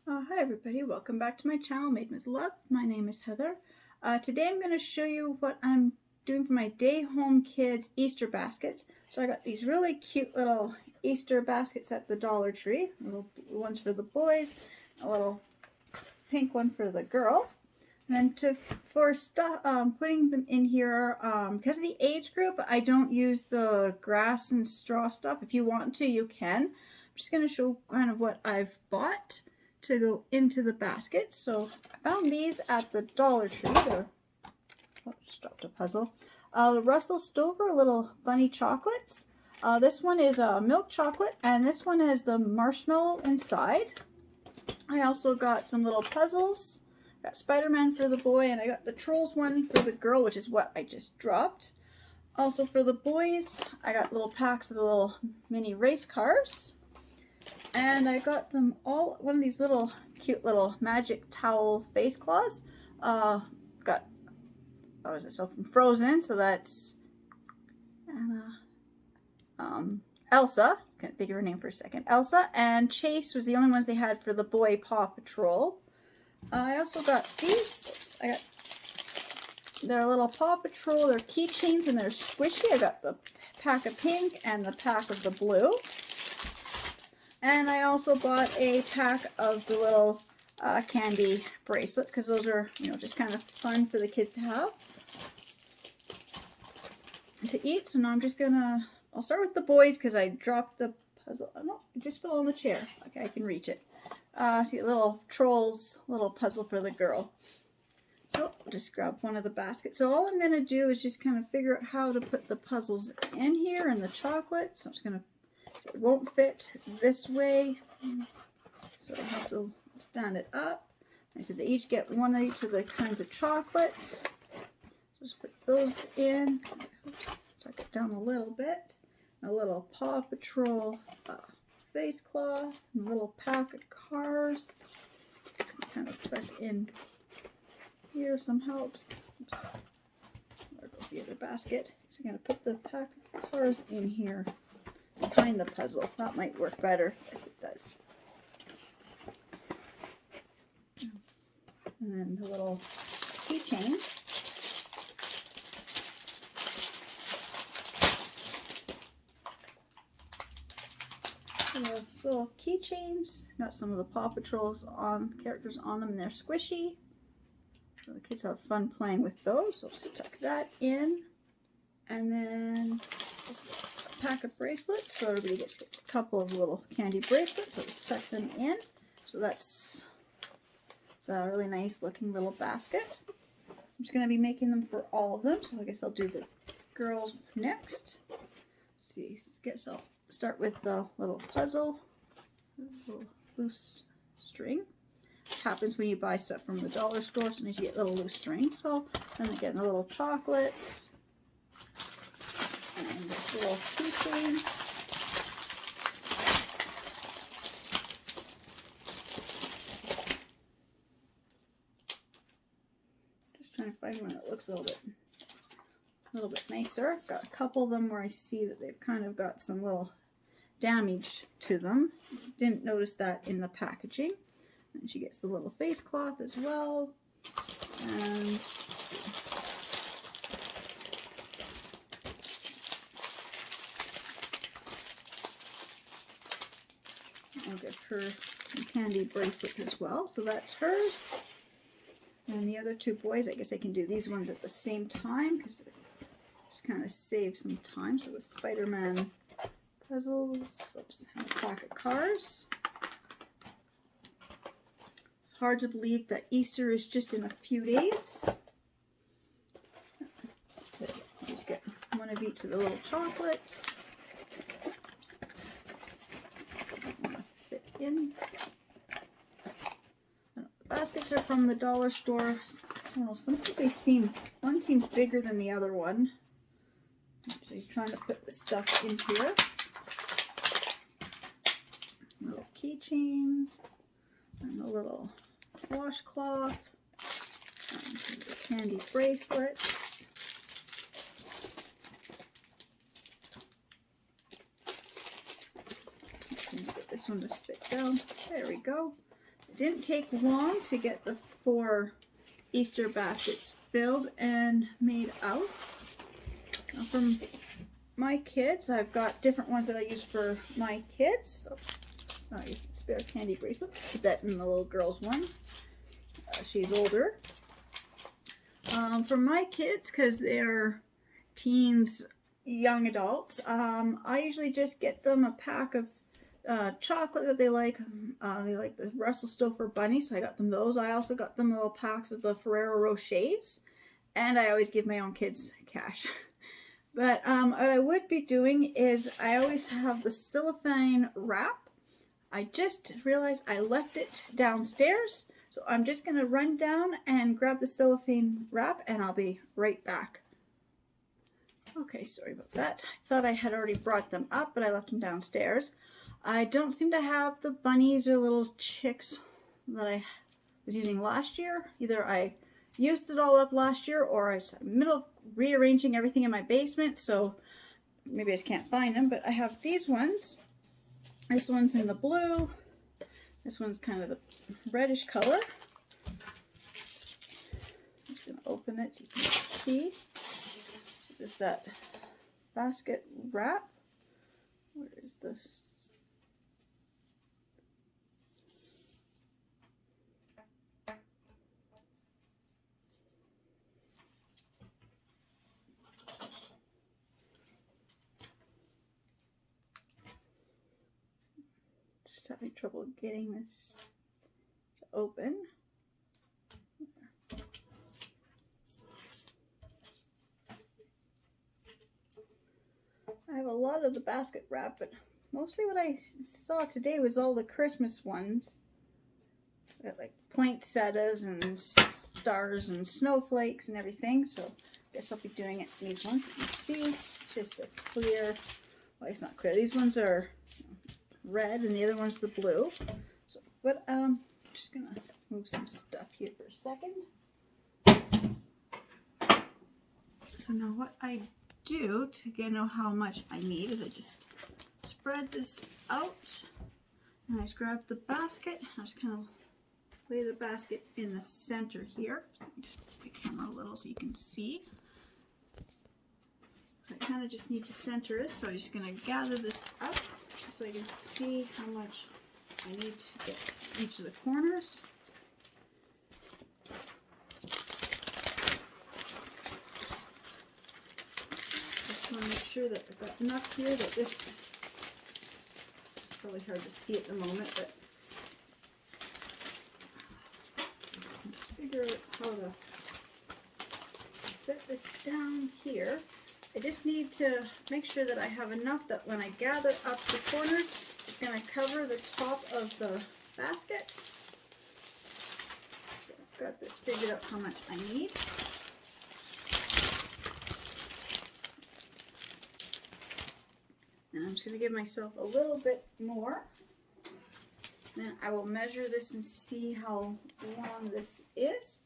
Hi everybody, welcome back to my channel Made with Love. My name is Heather. Today I'm going to show you what I'm doing for my Day Home Kids Easter baskets. So I got these really cute little Easter baskets at the Dollar Tree. Little blue ones for the boys, a little pink one for the girl. And then for stuff, putting them in here, because of the age group, I don't use the grass and straw stuff. If you want to, you can. I'm just going to show kind of what I've bought to go into the baskets. So I found these at the Dollar Tree. They're, oh, just dropped a puzzle. The Russell Stover little bunny chocolates. This one is milk chocolate, and this one has the marshmallow inside. I also got some little puzzles. Got Spider-Man for the boy, and I got the Trolls one for the girl, which is what I just dropped. Also for the boys, I got little packs of the little mini race cars. And I got them all, one of these little cute little magic towel face cloths. Got, what was it, so from Frozen, so that's Elsa. Can't think of her name for a second. Elsa, and Chase was the only ones they had for the boy Paw Patrol. I also got these. Oops, I got their little Paw Patrol, their keychains, and they're squishy. I got the pack of pink and the pack of the blue. And I also bought a pack of the little candy bracelets, because those are, just kind of fun for the kids to have and to eat. So now I'm just gonna, I'll start with the boys because I dropped the puzzle. Oh, no, it just fell on the chair. Okay, I can reach it. See a little Trolls little puzzle for the girl. So I'll just grab one of the baskets. So all I'm going to do is just kind of figure out how to put the puzzles in here and the chocolate. So I'm just going to, it won't fit this way, so I have to stand it up. I said they each get one of each of the kinds of chocolates. Just put those in. Oops, tuck it down a little bit. A little Paw Patrol face cloth, and a little pack of cars. Kind of tuck in here, some helps. Oops. There goes the other basket. So I'm going to put the pack of cars in here behind the puzzle. That might work better. Yes, it does. And then the little keychain. Little keychains. Got some of the Paw Patrol's characters on them, and they're squishy. So the kids have fun playing with those. So I'll just tuck that in. And then just a pack of bracelets. So everybody gets a couple of little candy bracelets. So just tuck them in. So that's a really nice looking little basket. I'm just going to be making them for all of them. So I guess I'll do the girls next. Let's see, I guess I'll start with the little puzzle. Little loose string. Happens when you buy stuff from the dollar store, sometimes you get little loose strings. So then again, the little chocolates and this little keychain. Just trying to find one that looks a little bit nicer. Got a couple of them where I see that they've kind of got some little damage to them. Didn't notice that in the packaging. And she gets the little face cloth as well. And I'll give her some candy bracelets as well. So that's hers. And the other two boys, I guess I can do these ones at the same time because it just kind of saves some time. So the Spider-Man puzzles, oops, and a pack of cars. It's hard to believe that Easter is just in a few days. So just get one of each of the little chocolates. Doesn't want to fit in. The baskets are from the dollar store. I don't know, sometimes they seem, one seems bigger than the other one. Actually trying to put the stuff in here. Little keychain and a little washcloth and the candy bracelets. Let's see, get this one to fit down. There we go. It didn't take long to get the 4 Easter baskets filled and made out. Now from my kids, I've got different ones that I use for my kids. Oh, I use a spare candy bracelet. Put that in the little girl's one. She's older. For my kids, because they're teens, young adults, I usually just get them a pack of chocolate that they like. They like the Russell Stover Bunny, so I got them those. I also got them little packs of the Ferrero Rochers, and I always give my own kids cash. But what I would be doing is I always have the cellophane wrap. I just realized I left it downstairs, so I'm just going to run down and grab the cellophane wrap, and I'll be right back. Okay, sorry about that. I thought I had already brought them up, but I left them downstairs. I don't seem to have the bunnies or little chicks that I was using last year. Either I used it all up last year, or I was in the middle of rearranging everything in my basement, so maybe I just can't find them. But I have these ones. This one's in the blue. This one's kind of the reddish color. I'm just going to open it so you can see. This is that basket wrap. Where is this? Just having trouble getting this to open. I have a lot of the basket wrap, but mostly what I saw today was all the Christmas ones. I got like poinsettias and stars and snowflakes and everything, so I guess I'll be doing it in these ones. You can see it's just a clear, well, it's not clear. These ones are red and the other one's the blue. So, but I'm just gonna move some stuff here for a second. So now what I do to know how much I need is I just spread this out, and I just grab the basket. I just kind of lay the basket in the center here. So let me just put the camera a little so you can see. So I kind of just need to center this, so I'm just going to gather this up so I can see how much I need to get each of the corners. I want to make sure that I've got enough here that this, it's probably hard to see at the moment, but just figure out how to set this down here. I just need to make sure that I have enough that when I gather up the corners, it's going to cover the top of the basket. So I've got this figured out how much I need. And I'm just going to give myself a little bit more. Then I will measure this and see how long this is.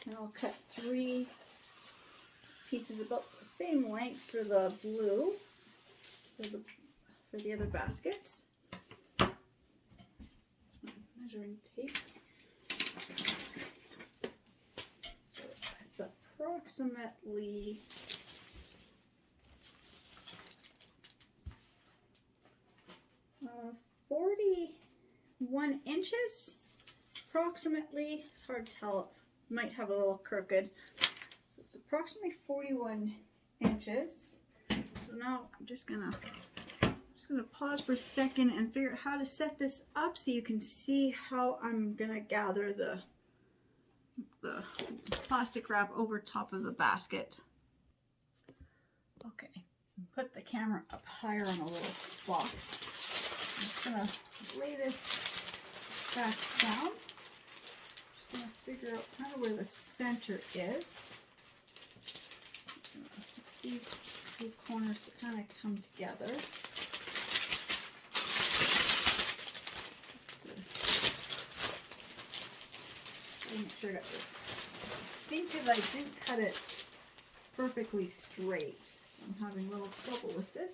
And I'll cut 3 pieces about the same length for the blue, for the other baskets. Measuring tape. So it's approximately 41 inches, approximately. It's hard to tell, it might have a little crooked. So it's approximately 41 inches. So now I'm just gonna pause for a second and figure out how to set this up so you can see how I'm gonna gather the plastic wrap over top of the basket. Okay, put the camera up higher on a little box. I'm just gonna lay this back down. Just gonna figure out kind of where the center is. Just gonna get these 2 corners to kind of come together. Just to make sure I got this. I think because I didn't cut it perfectly straight, so I'm having a little trouble with this.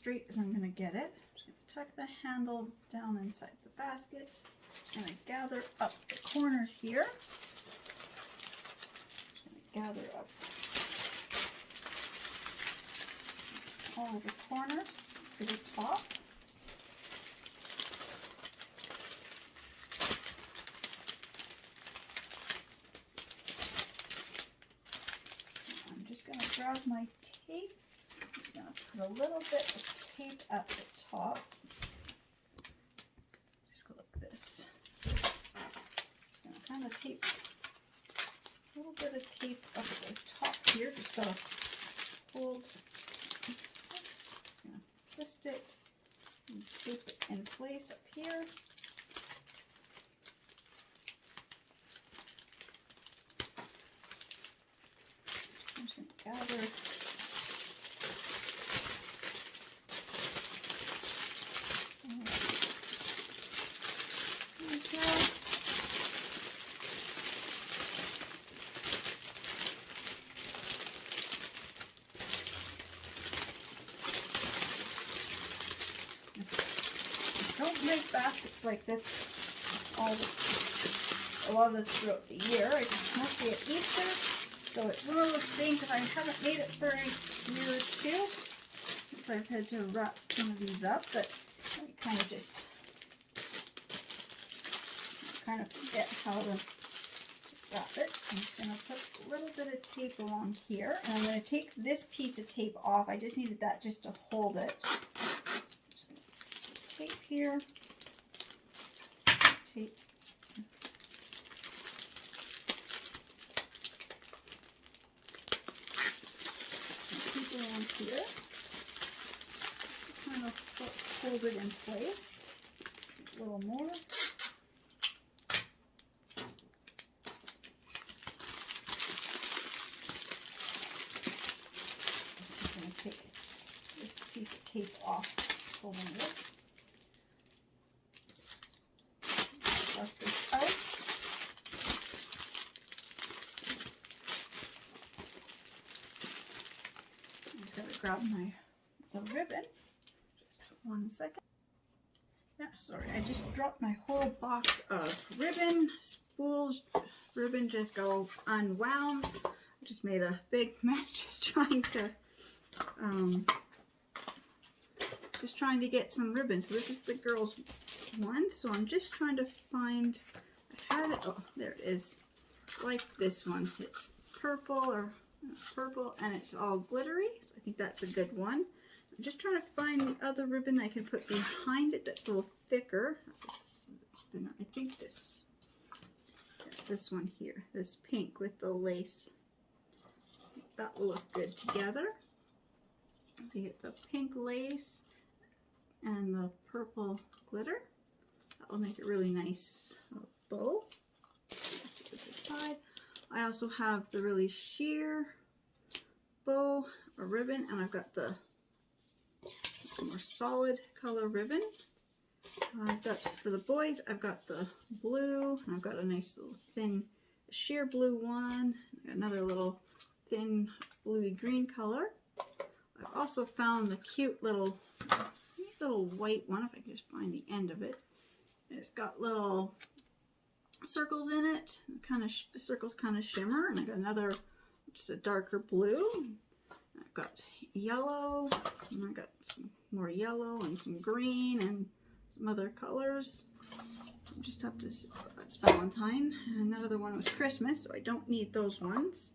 straight as I'm going to get it. I'm just going to tuck the handle down inside the basket and I gather up the corners here. Gather up all the corners to the top. I'm just going to grab my tape. I'm just going to put a little bit of tape at the top. Just go like this. Just going to kind of tape a little bit of tape up at the top here, just to hold. Twist it and tape it in place up here. I'm just going to gather these here. Don't make baskets like this a lot of this throughout the year. It's mostly at Easter, so it's one of those things that I haven't made it for a year or two since I've had to wrap some of these up, but I kind of forget how to wrap it. I'm just going to put a little bit of tape along here, and I'm going to take this piece of tape off. I just needed that just to hold it. Tape here, tape, tape along here, just kind of hold it in place, a little more. I'm going to take this piece of tape off, holding this. Work this out. I'm just going to grab the ribbon. Just 1 second. Yeah, sorry, I just dropped my whole box of ribbon, spools. Ribbon just go unwound. I just made a big mess just trying to get some ribbon. So this is the girls' one, so I'm just trying to find, I had it, oh there it is, like this one. It's purple and it's all glittery, so I think that's a good one. I'm just trying to find the other ribbon I can put behind it that's a little thicker. This thinner. I think this one here, this pink with the lace, that will look good together. So you get the pink lace and the purple glitter. That will make it really nice bow. Set this aside. I also have the really sheer bow or ribbon, and I've got the more solid color ribbon. I've got, for the boys, I've got the blue, and I've got a nice little thin sheer blue one, another little thin bluey green color. I've also found the cute little white one, if I can just find the end of it. It's got little circles in it, the circles kind of shimmer, and I got another, just a darker blue. I've got yellow, and I got some more yellow and some green and some other colors. I just have to, that's Valentine, and that other one was Christmas, so I don't need those ones.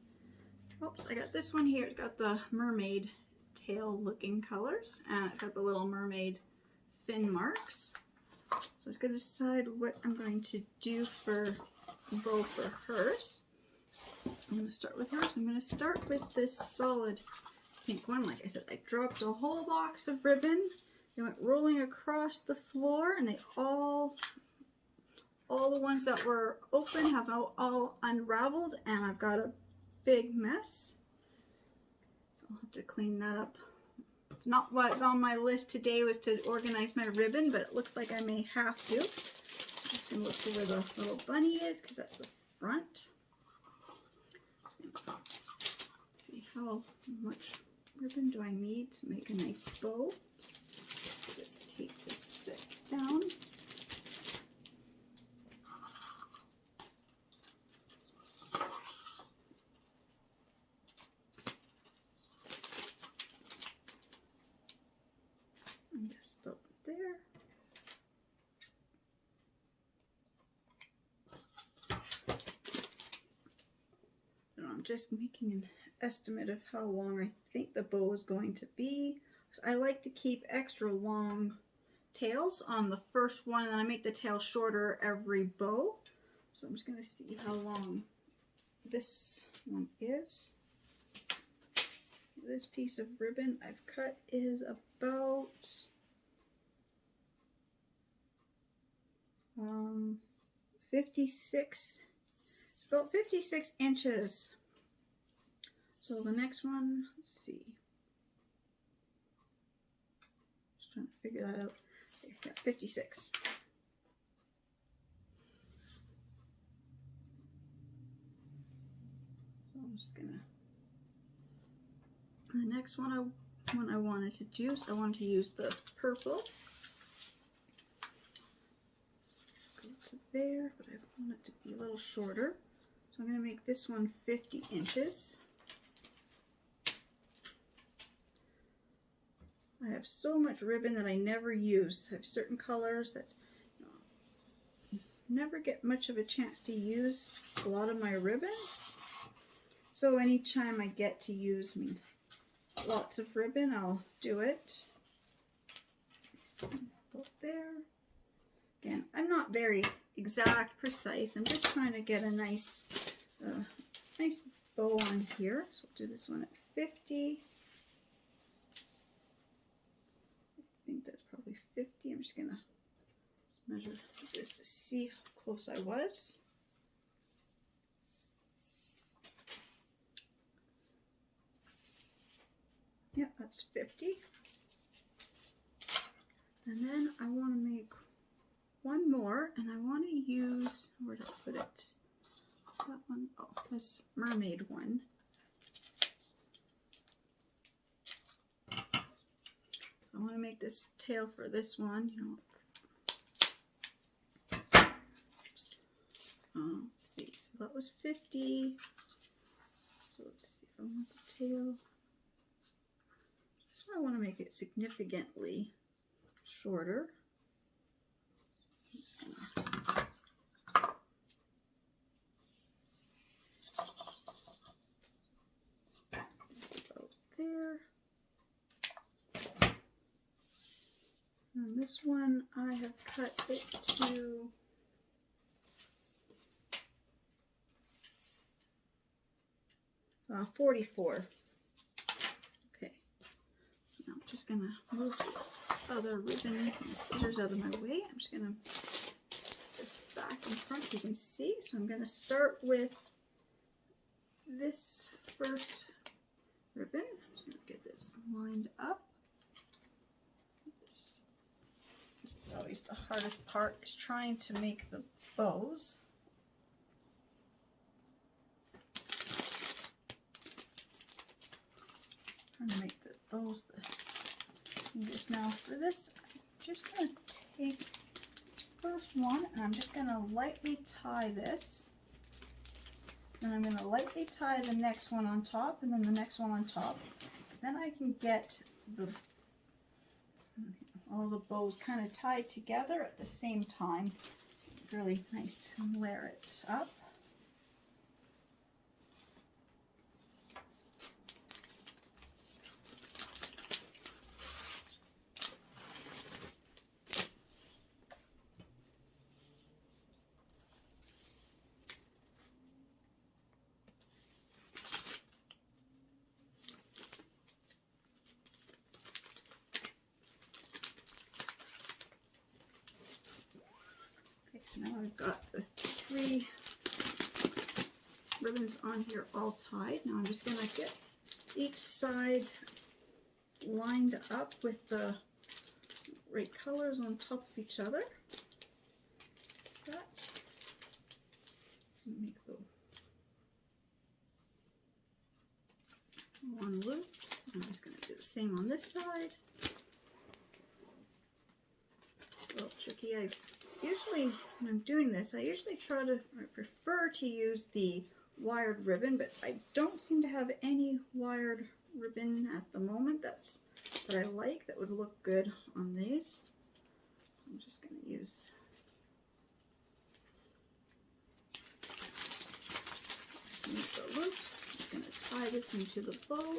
Oops, I got this one here. It's got the mermaid tail looking colors, and it's got the little mermaid fin marks. So I was going to decide what I'm going to do for bow for hers. I'm going to start with hers. I'm going to start with this solid pink one. Like I said, I dropped a whole box of ribbon. They went rolling across the floor, and they all the ones that were open have all unraveled, and I've got a big mess. So I'll have to clean that up. It's not what's on my list today, was to organize my ribbon, but it looks like I may have to. I'm just going to look for where the little bunny is, because that's the front. Just going to see how much ribbon do I need to make a nice bow. hate to sit down. And just about there. I'm just making an estimate of how long I think the bow is going to be. I like to keep extra long tails on the first one, and then I make the tail shorter every bow. So I'm just going to see how long this one is. This piece of ribbon I've cut is about 56. It's about 56 inches. So the next one, let's see. Just trying to figure that out. Yeah, 56. So I'm just gonna. The next one I wanted to do is I wanted to use the purple. Go to there, but I want it to be a little shorter. So I'm gonna make this one 50 inches. I have so much ribbon that I never use. I have certain colors that never get much of a chance to use a lot of my ribbons. So anytime I get to use lots of ribbon, I'll do it. Put there. Again, I'm not very exact, precise. I'm just trying to get a nice bow on here. So we'll do this one at 50. I think that's probably 50. I'm just gonna measure this to see how close I was. Yeah, that's 50. And then I want to make one more, and I want to use, where did I put it? That one, oh, this mermaid one. I want to make this tail for this one, Oops. Let's see, so that was 50. So let's see if I want the tail. This one I want to make it significantly shorter. I'm just gonna about there. And this one I have cut it to 44. Okay, so now I'm just gonna move this other ribbon and scissors out of my way. I'm just gonna put this back in front so you can see. So I'm gonna start with this first ribbon. I'm just gonna get this lined up. This is always the hardest part, is trying to make the bows. Trying to make the bows the easiest. Now for this, I'm just going to take this first one and I'm just going to lightly tie this. And I'm going to lightly tie the next one on top and then the next one on top. Because then I can get all the bows kind of tied together at the same time. Really nice, and layer it up. So now I've got the 3 ribbons on here all tied. Now I'm just going to get each side lined up with the right colors on top of each other. That. So make the one loop. I'm just going to do the same on this side. tricky. I usually, when I'm doing this, I usually prefer to use the wired ribbon, but I don't seem to have any wired ribbon at the moment that I like that would look good on these. So I'm just going to use the loops. I'm just going to tie this into the bow.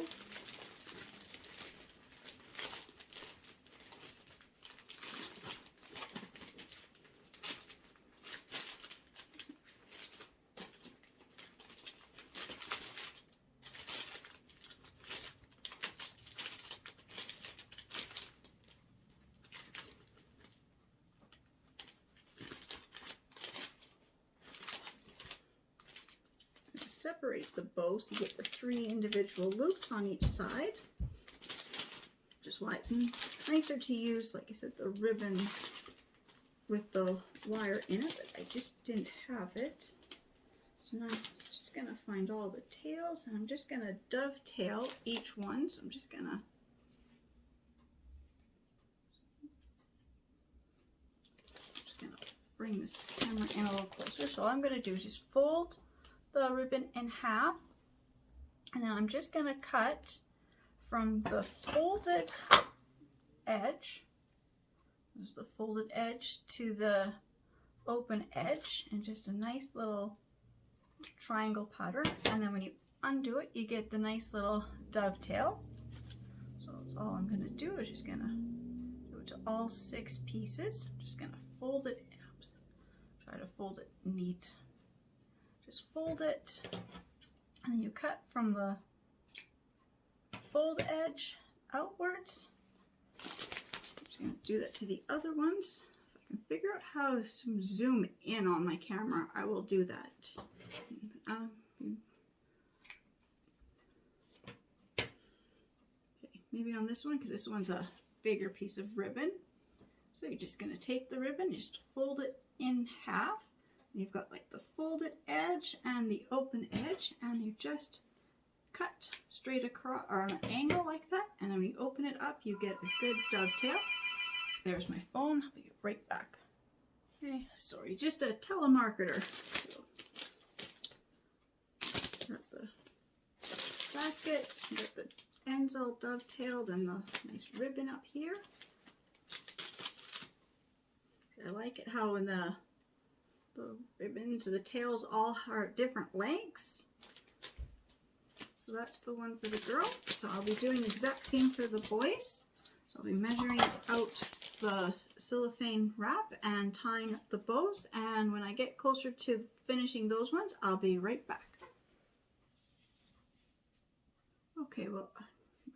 Separate the bow so you get the 3 individual loops on each side. Just why it's nicer to use, like I said, the ribbon with the wire in it, but I just didn't have it. So now I'm just going to find all the tails, and I'm just going to dovetail each one. So I'm just going to bring this camera in a little closer. So all I'm going to do is just fold the ribbon in half, and then I'm just going to cut from the folded edge, there's the folded edge, to the open edge, and just a nice little triangle pattern. And then when you undo it, you get the nice little dovetail. So that's all I'm going to do, is just going to do it to all 6 pieces. I'm just going to fold it, try to fold it neat. Just fold it, and then you cut from the fold edge outwards. I'm just going to do that to the other ones. If I can figure out how to zoom in on my camera, I will do that. Okay, maybe on this one, because this one's a bigger piece of ribbon. So you're just going to take the ribbon, just fold it in half. You've got like the folded edge and the open edge, and you just cut straight across, or an angle like that, and then when you open it up, you get a good dovetail. There's my phone. I'll be right back. Okay, sorry, just a telemarketer. So, got the basket, got the ends all dovetailed, and the nice ribbon up here. I like it how in the ribbons or the tails all are different lengths. So that's the one for the girl. So I'll be doing the exact same for the boys. So I'll be measuring out the cellophane wrap and tying up the bows, and when I get closer to finishing those ones, I'll be right back. Okay, well,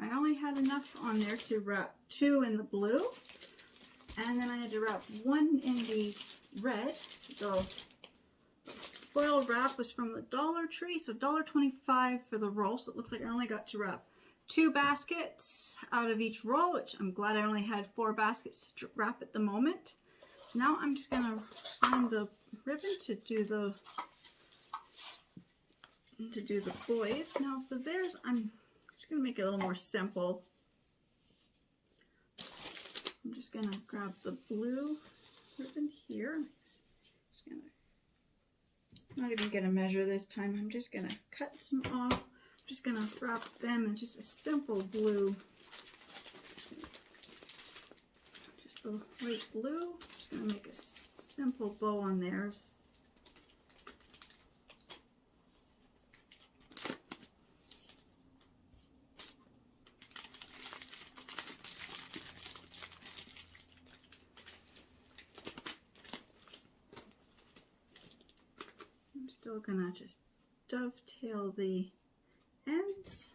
I only had enough on there to wrap 2 in the blue, and then I had to wrap 1 in the red. So the foil wrap was from the Dollar Tree, so $1.25 for the roll. So it looks like I only got to wrap 2 baskets out of each roll, which I'm glad I only had 4 baskets to wrap at the moment. So now I'm just gonna find the ribbon to do the boys. Now for theirs, I'm just gonna make it a little more simple. I'm just gonna grab the blue ribbon here. I'm not even gonna measure this time. I'm just gonna cut some off. I'm just gonna wrap them in just a simple blue, just the light blue. Just gonna make a simple bow on theirs. I'm still gonna just dovetail the ends.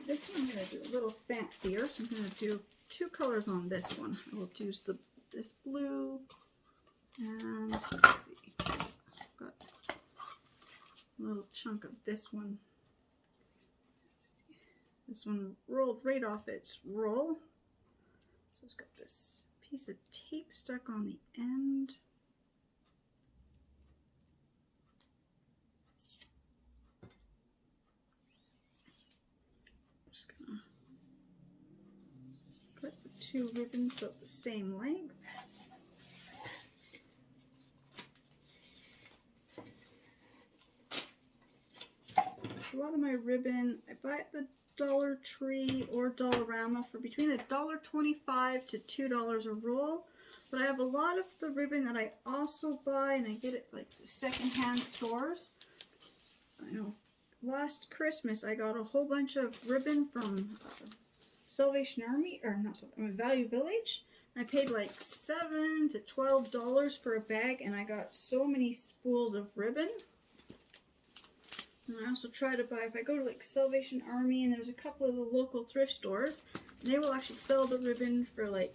This one I'm going to do a little fancier, so I'm going to do 2 colors on this one. I will use this blue, and let's see, I've got a little chunk of this one. This one rolled right off its roll, so it's got this piece of tape stuck on the end. I'm just gonna put the two ribbons about the same length. A lot of my ribbon, I buy at the Dollar Tree or Dollarama for between $1.25 to $2 a roll. But I have a lot of the ribbon that I also buy, and I get it like the secondhand stores. I know last Christmas I got a whole bunch of ribbon from Salvation Army, or not, Value Village. I paid like $7 to $12 for a bag, and I got so many spools of ribbon. And I also try to buy, if I go to like Salvation Army, and there's a couple of the local thrift stores, they will actually sell the ribbon for like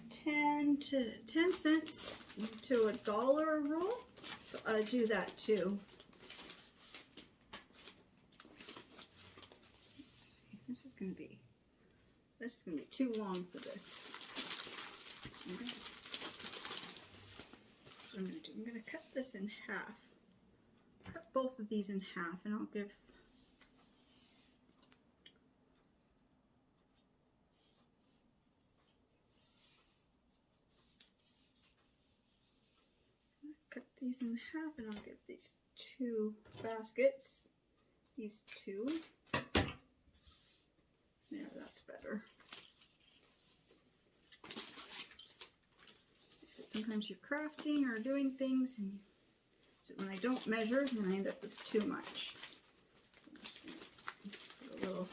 10 cents to $1 a roll. So I do that too. Let's see, this is gonna be too long for this. Okay. What I'm gonna cut this in half. Cut both of these in half, and I'll give these in half, and I'll give these two baskets, these two. Yeah, that's better. Sometimes you're crafting or doing things, and so when I don't measure, then I end up with too much. So I'm just going to put a little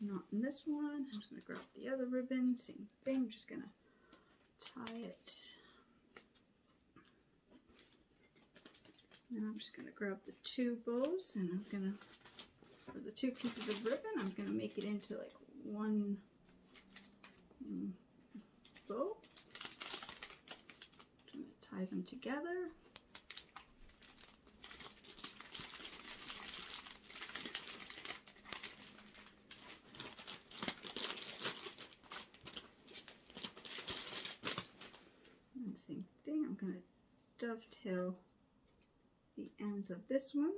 knot in this one. I'm just going to grab the other ribbon, same thing. I'm just going to tie it. And I'm just going to grab the two bows, and I'm going to, for the two pieces of ribbon, I'm going to make it into like one bow. I'm going to tie them together. And same thing, I'm going to dovetail the ends of this one.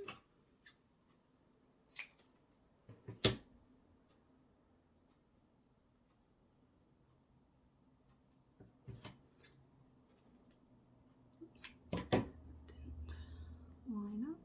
Oops. Didn't line up.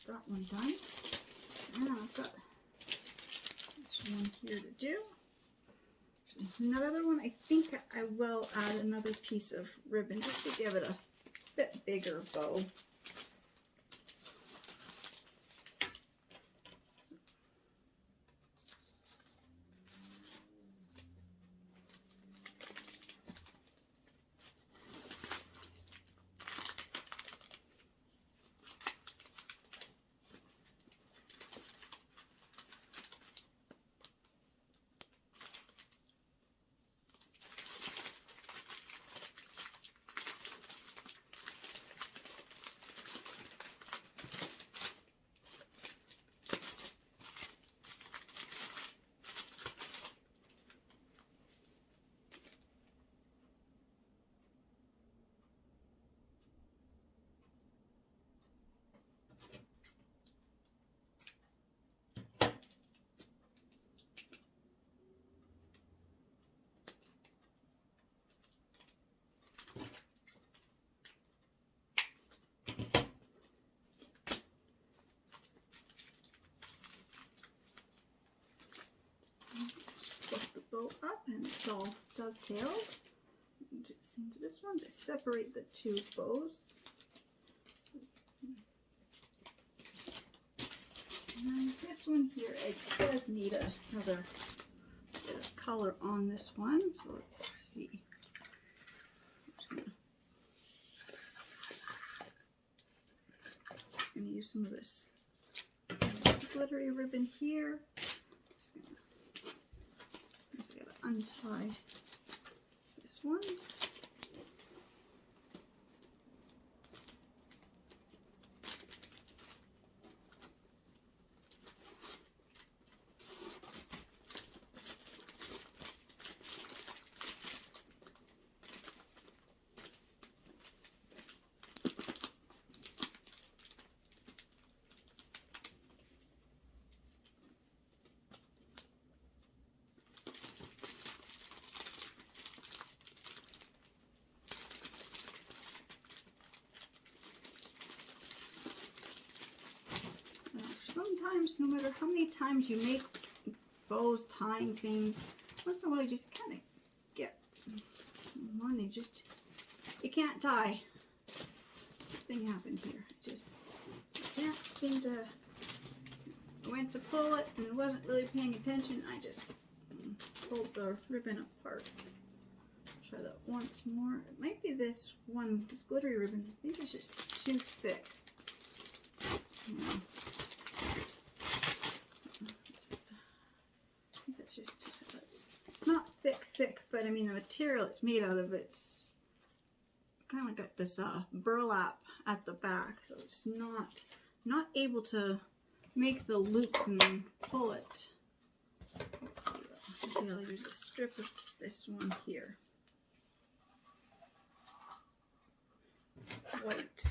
That one done. Now I've got this one here to do. Another one, I think I will add another piece of ribbon just to give it a bit bigger bow. Bow up, and it's all dovetailed. Just into this one, just separate the two bows. And then this one here, it does need another bit of color on this one, so let's see. to use some of this glittery ribbon here. Just gotta untie this one. Sometimes, no matter how many times you make bows, tying things, once in a while you just kind of get one, you can't tie. Thing happened here. I can't seem to, I went to pull it and I wasn't really paying attention. I just pulled the ribbon apart. Try that once more. It might be this glittery ribbon. I think it's just too thick. Yeah. It's not thick, but I mean the material it's made out of, it's kind of got this burlap at the back, so it's not able to make the loops and then pull it. Let's see, maybe I'll use a strip of this one here. White.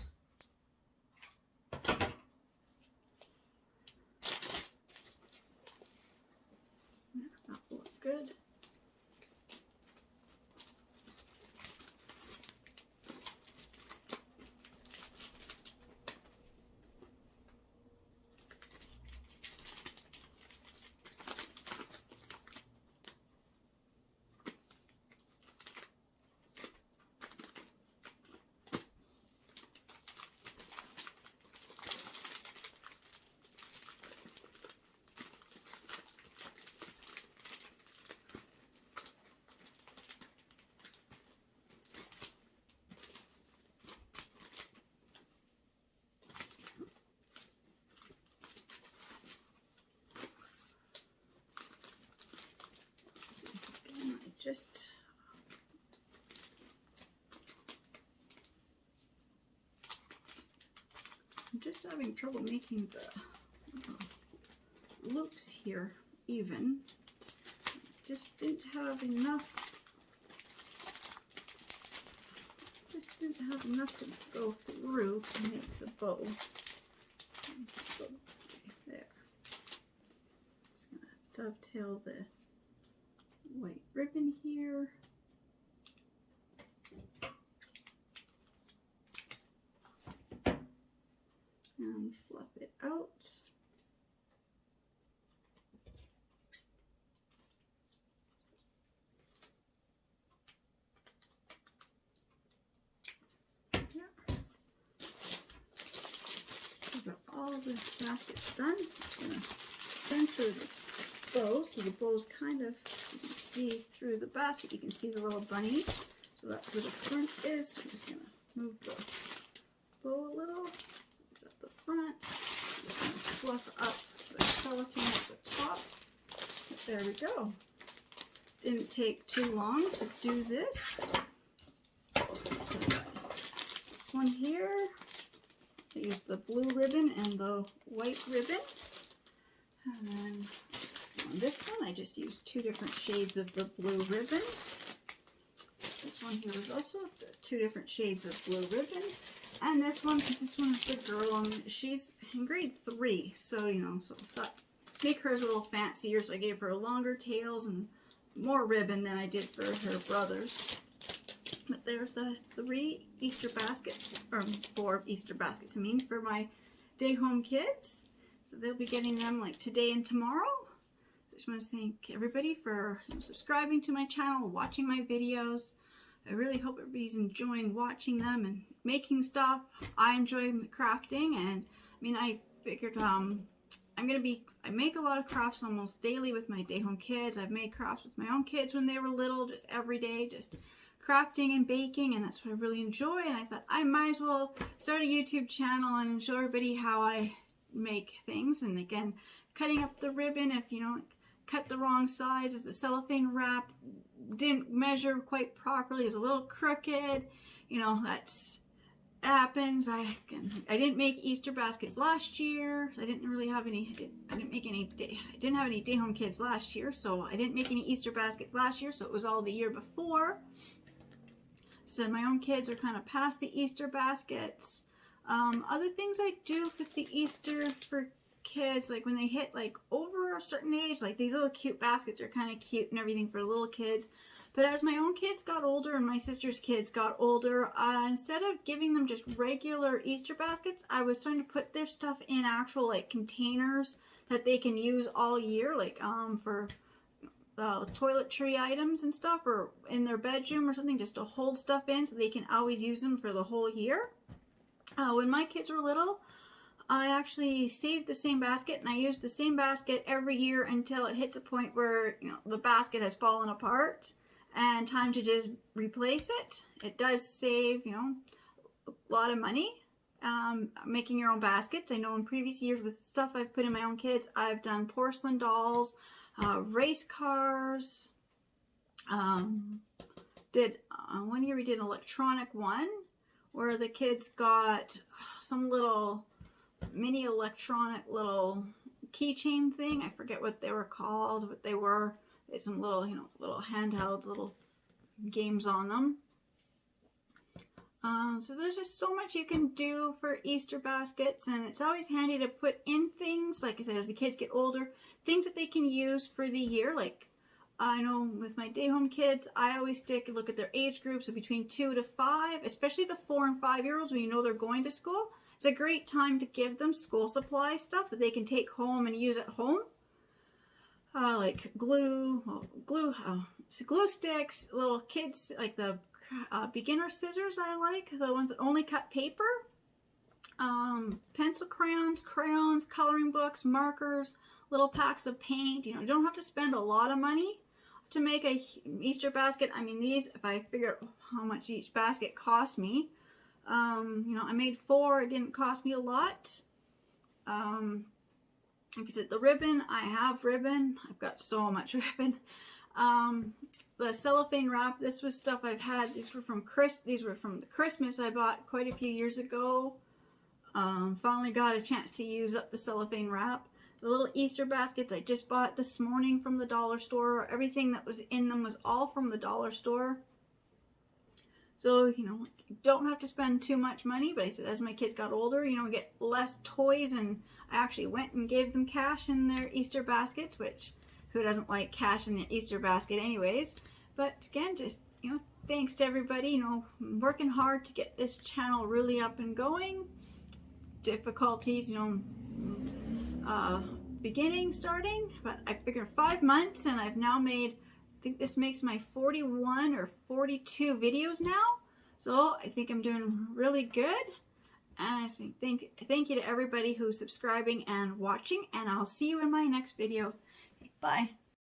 That will look good. I'm just having trouble making the loops here even. Just didn't have enough. To go through to make the bow. There. Just gonna dovetail the white ribbon here. And fluff it out. Yeah. I've got all the baskets done. I'm going to center the bow so the bow's kind of, you can see through the basket, you can see the little bunny. So that's where the front is. So I'm just going to move the bow a little. The front, just going to fluff up the cellophane at the top. But there we go. Didn't take too long to do this. So this one here, I used the blue ribbon and the white ribbon. And then on this one, I just used 2 different shades of the blue ribbon. This one here was also 2 different shades of blue ribbon. And this one, because this one is the girl, she's in grade 3, so, you know, so I thought, make hers a little fancier, so I gave her longer tails and more ribbon than I did for her brothers. But there's the 3 Easter baskets, or 4 Easter baskets, I mean, for my day home kids. So they'll be getting them like today and tomorrow. I just want to thank everybody for subscribing to my channel, watching my videos. I really hope everybody's enjoying watching them and making stuff. I enjoy crafting, and I mean, I figured I make a lot of crafts almost daily with my day home kids. I've made crafts with my own kids when they were little, just every day, just crafting and baking, and that's what I really enjoy. And I thought I might as well start a YouTube channel and show everybody how I make things. And again, cutting up the ribbon, if you know, cut the wrong size, as the cellophane wrap didn't measure quite properly, it was a little crooked, you know, that's happens. I didn't make Easter baskets last year. I didn't really have any. I didn't have any day home kids last year, so I didn't make any Easter baskets last year. So it was all the year before. So my own kids are kind of past the Easter baskets. Other things I do with the Easter for kids, like when they hit like over a certain age, like these little cute baskets are kind of cute and everything for little kids. But as my own kids got older and my sister's kids got older, instead of giving them just regular Easter baskets, I was starting to put their stuff in actual like containers that they can use all year, like for toiletry items and stuff, or in their bedroom or something, just to hold stuff in so they can always use them for the whole year. When my kids were little, I actually saved the same basket, and I used the same basket every year until it hits a point where, you know, the basket has fallen apart and time to just replace it. It does save, you know, a lot of money making your own baskets. I know in previous years with stuff I've put in my own kids, I've done porcelain dolls, race cars, one year we did an electronic one where the kids got some little mini electronic little keychain thing. I forget what they were called, but they were some little, you know, little handheld little games on them. So there's just so much you can do for Easter baskets, and it's always handy to put in things, like I said, as the kids get older, things that they can use for the year. Like I know with my day home kids, I always look at their age groups of between 2 to 5, especially the 4 and 5-year-olds when you know they're going to school. It's a great time to give them school supply stuff that they can take home and use at home. Like glue sticks, little kids, like the beginner scissors I like, the ones that only cut paper, pencil crayons, coloring books, markers, little packs of paint. You know, you don't have to spend a lot of money to make a Easter basket. I mean, these, if I figure out how much each basket cost me, you know, I made 4, it didn't cost me a lot. Like I said, the ribbon, I have ribbon. I've got so much ribbon. The cellophane wrap, this was stuff I've had. These were from the Christmas I bought quite a few years ago. Finally got a chance to use up the cellophane wrap. The little Easter baskets I just bought this morning from the dollar store. Everything that was in them was all from the dollar store. So, you know, you don't have to spend too much money, but I said as my kids got older, you know, get less toys, and I actually went and gave them cash in their Easter baskets, which who doesn't like cash in their Easter basket anyways. But again, just, you know, thanks to everybody, you know, working hard to get this channel really up and going. Difficulties, you know, starting, but I figured 5 months, and I've now made, I think this makes my 41 or 42 videos now. So I think I'm doing really good. And I say thank you to everybody who's subscribing and watching, and I'll see you in my next video. Bye.